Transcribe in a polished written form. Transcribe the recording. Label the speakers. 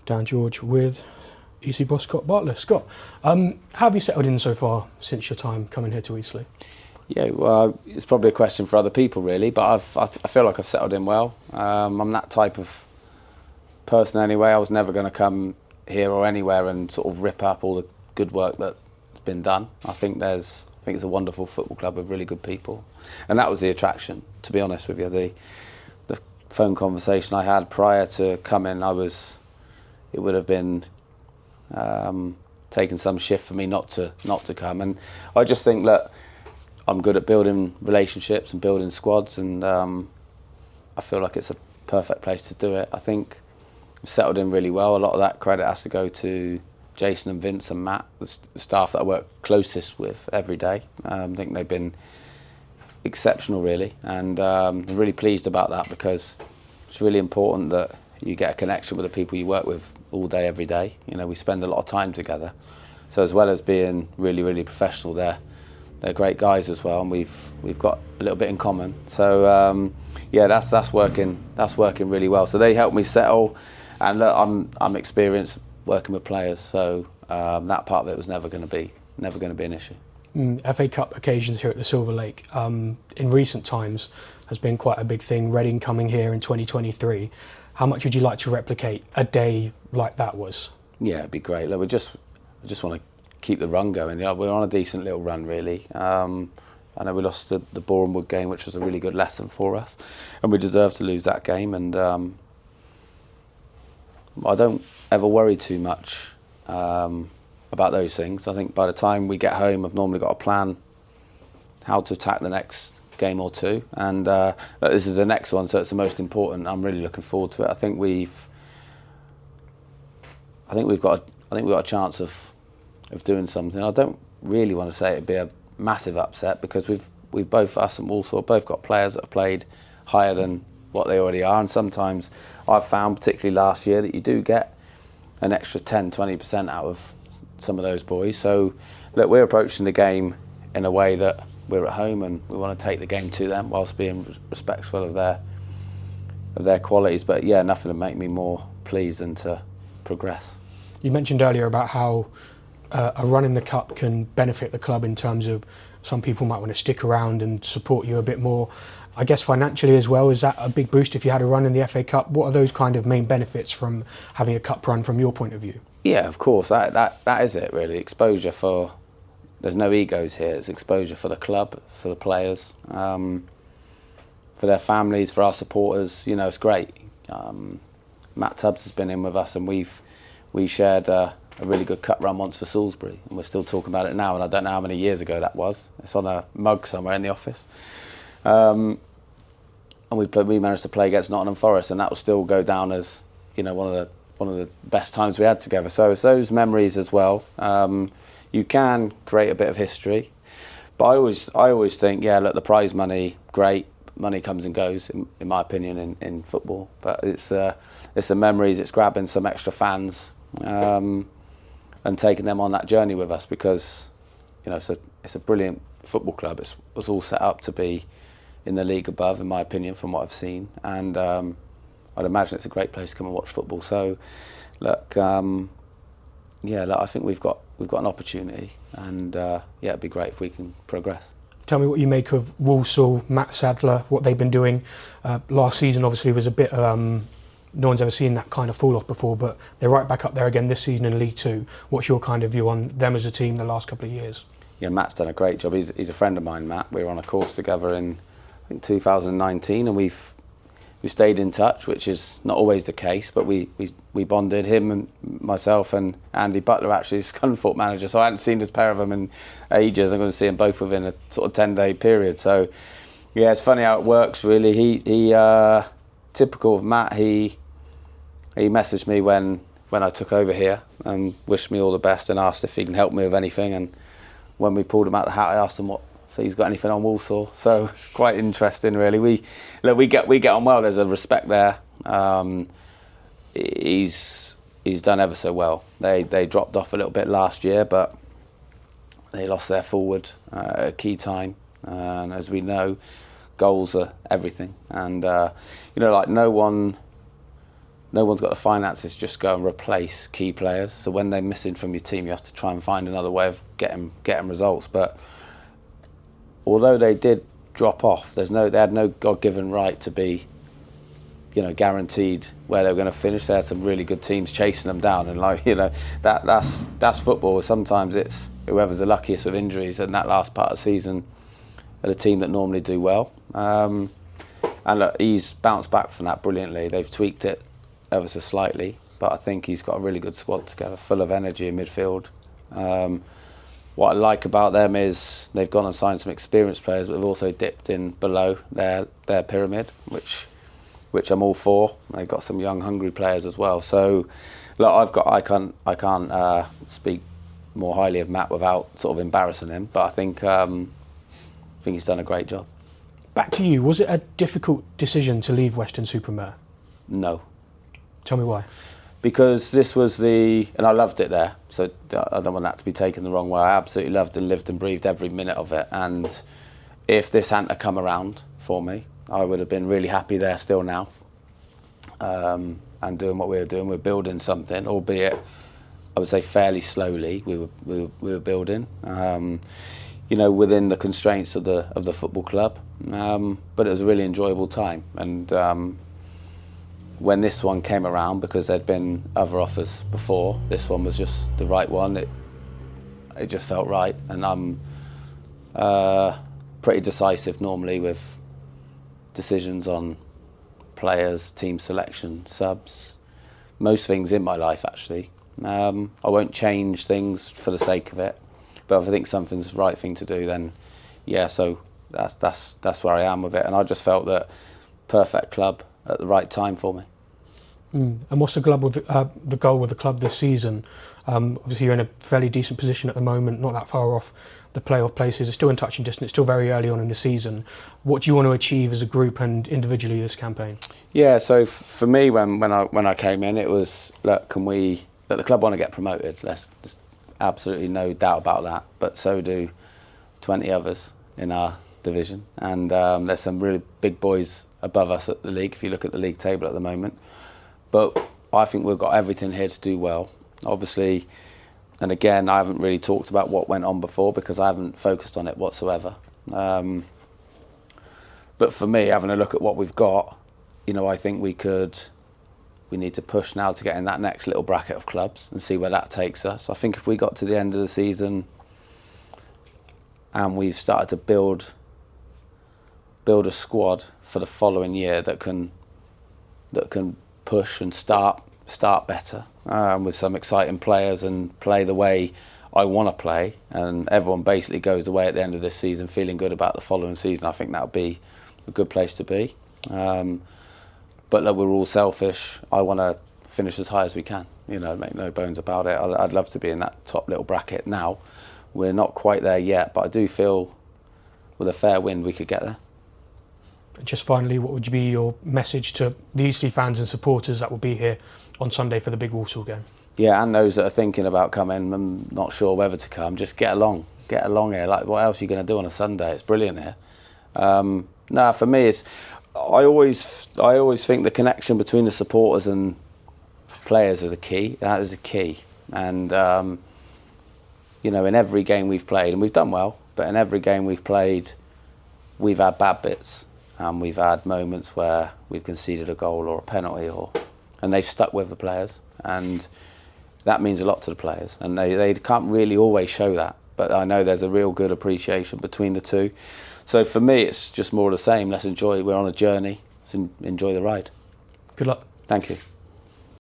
Speaker 1: Dan George with Eastleigh boss Scott Bartlett. Scott, how have you settled in so far since your time coming here to Eastleigh?
Speaker 2: Yeah, well, it's probably a question for other people really, but I feel like I've settled in well. I'm that type of person anyway. I was never going to come here or anywhere and sort of rip up all the good work that's been done. I think it's a wonderful football club with really good people, and that was the attraction. To be honest with you, the phone conversation I had prior to coming, it would have been taking some shift for me not to come, and I just think that I'm good at building relationships and building squads, and I feel like it's a perfect place to do it. I think I've settled in really well. A lot of that credit has to go to Jason and Vince and Matt, the staff that I work closest with every day. I think they've been exceptional really, and I'm really pleased about that, because it's really important that you get a connection with the people you work with all day, every day. You know, we spend a lot of time together. So as well as being really, really professional, they're great guys as well, and we've got a little bit in common. So yeah, that's working really well. So they help me settle, and look, I'm experienced working with players, so that part of it was never going to be an issue.
Speaker 1: FA Cup occasions here at the Silver Lake in recent times has been quite a big thing. Reading coming here in 2023. How much would you like to replicate a day like that was?
Speaker 2: Yeah, it'd be great. Look, I just want to keep the run going. You know, we're on a decent little run really. I know we lost the Bournemouth game, which was a really good lesson for us, and we deserved to lose that game. And I don't ever worry too much about those things. I think by the time we get home, I've normally got a plan how to attack the next game or two, and this is the next one, so it's the most important. I'm really looking forward to it. I think we've got a chance of doing something. I don't really want to say it'd be a massive upset, because we've both, us and Walsall, both got players that have played higher than what they already are, and sometimes I've found, particularly last year, that you do get an extra 10-20% out of some of those boys. So look, we're approaching the game in a way that we're at home, and we want to take the game to them whilst being respectful of their qualities. But yeah, nothing would make me more pleased than to progress.
Speaker 1: You mentioned earlier about how a run in the Cup can benefit the club in terms of some people might want to stick around and support you a bit more. I guess financially as well, is that a big boost if you had a run in the FA Cup? What are those kind of main benefits from having a cup run from your point of view?
Speaker 2: Yeah, of course, that is it really. Exposure for, there's no egos here, it's exposure for the club, for the players, for their families, for our supporters. You know, it's great. Matt Tubbs has been in with us, and we shared a really good cup run once for Salisbury, and we're still talking about it now, and I don't know how many years ago that was. It's on a mug somewhere in the office. And we managed to play against Nottingham Forest, and that will still go down as, you know, one of the best times we had together. So it's those memories as well. You can create a bit of history, but I always think, yeah, look, the prize money, great, money comes and goes, in my opinion, in football. But it's the memories, it's grabbing some extra fans and taking them on that journey with us, because, you know, it's a brilliant football club. It's all set up to be in the league above, in my opinion, from what I've seen, and I'd imagine it's a great place to come and watch football. So look, yeah, look, I think we've got an opportunity, and yeah, it'd be great if we can progress.
Speaker 1: Tell me what you make of Walsall, Matt Sadler, what they've been doing. Last season obviously was a bit, no one's ever seen that kind of fall off before, but they're right back up there again this season in League Two. What's your kind of view on them as a team the last couple of years?
Speaker 2: Yeah, Matt's done a great job. He's a friend of mine, Matt. We were on a course together in, I think, 2019, and we stayed in touch, which is not always the case, but we bonded, him and myself and Andy Butler, actually, his Scunthorpe manager. So I hadn't seen this pair of them in ages. I'm going to see them both within a sort of 10-day period. So yeah, it's funny how it works, really. He typical of Matt, he messaged me when I took over here and wished me all the best and asked if he can help me with anything. And when we pulled him out the hat, I asked him if he's got anything on Walsall. So quite interesting, really. We get on well. There's a respect there. He's done ever so well. They dropped off a little bit last year, but they lost their forward at a key time. And as we know, goals are everything. And you know, like no one no one's got the finances to just go and replace key players. So when they're missing from your team, you have to try and find another way of getting results. But although they did drop off, they had no God-given right to be, guaranteed where they were going to finish. They had some really good teams chasing them down, and that's football. Sometimes it's whoever's the luckiest with injuries in that last part of the season are the team that normally do well. And look, he's bounced back from that brilliantly. They've tweaked it ever so slightly, but I think he's got a really good squad together, full of energy in midfield. What I like about them is they've gone and signed some experienced players, but they've also dipped in below their pyramid, which I'm all for. They've got some young, hungry players as well. So, look, I can't speak more highly of Matt without sort of embarrassing him, but I think he's done a great job.
Speaker 1: Back to you. Was it a difficult decision to leave Weston-super-Mare?
Speaker 2: No.
Speaker 1: Tell me why.
Speaker 2: Because this was and I loved it there, so I don't want that to be taken the wrong way. I absolutely loved and lived and breathed every minute of it. And if this hadn't come around for me, I would have been really happy there still now, and doing what we were doing. We're building something, albeit I would say fairly slowly. We were building, within the constraints of the football club. But it was a really enjoyable time, and when this one came around, because there'd been other offers before, this one was just the right one. It just felt right, and I'm pretty decisive normally with decisions on players, team selection, subs, most things in my life actually. I won't change things for the sake of it, but if I think something's the right thing to do, then yeah. So that's where I am with it, and I just felt that perfect club at the right time for me.
Speaker 1: And what's the goal with the club this season? Obviously you're in a fairly decent position at the moment, not that far off the playoff places. It's still in touching distance, it's still very early on in the season. What do you want to achieve as a group and individually this campaign? Yeah,
Speaker 2: so for me, when I came in, it was, look, the club want to get promoted. There's absolutely no doubt about that, but so do 20 others in our division, and there's some really big boys above us at the league if you look at the league table at the moment. But I think we've got everything here to do well. Obviously, and again, I haven't really talked about what went on before because I haven't focused on it whatsoever. But for me, having a look at what we've got, I think we need to push now to get in that next little bracket of clubs and see where that takes us. I think if we got to the end of the season and we've started to build a squad for the following year that can push and start better, with some exciting players and play the way I want to play, and everyone basically goes away at the end of this season feeling good about the following season, I think that would be a good place to be. But look, we're all selfish. I want to finish as high as we can, make no bones about it. I'd love to be in that top little bracket now. We're not quite there yet, but I do feel with a fair wind we could get there.
Speaker 1: Just finally, what would be your message to the Eastleigh fans and supporters that will be here on Sunday for the big Walsall game? Yeah, and those that are thinking about coming and not sure whether to come, just get along here. Like, what else are you going to do on a Sunday? It's brilliant here. For me, I always think the connection between the supporters and players is the key. That is the key. And in every game we've played, and we've done well, but in every game we've played, we've had bad bits. And we've had moments where we've conceded a goal or a penalty, and they've stuck with the players, and that means a lot to the players. And they can't really always show that, but I know there's a real good appreciation between the two. So for me, it's just more of the same. Let's enjoy it. We're on a journey. Let's enjoy the ride. Good luck. Thank you.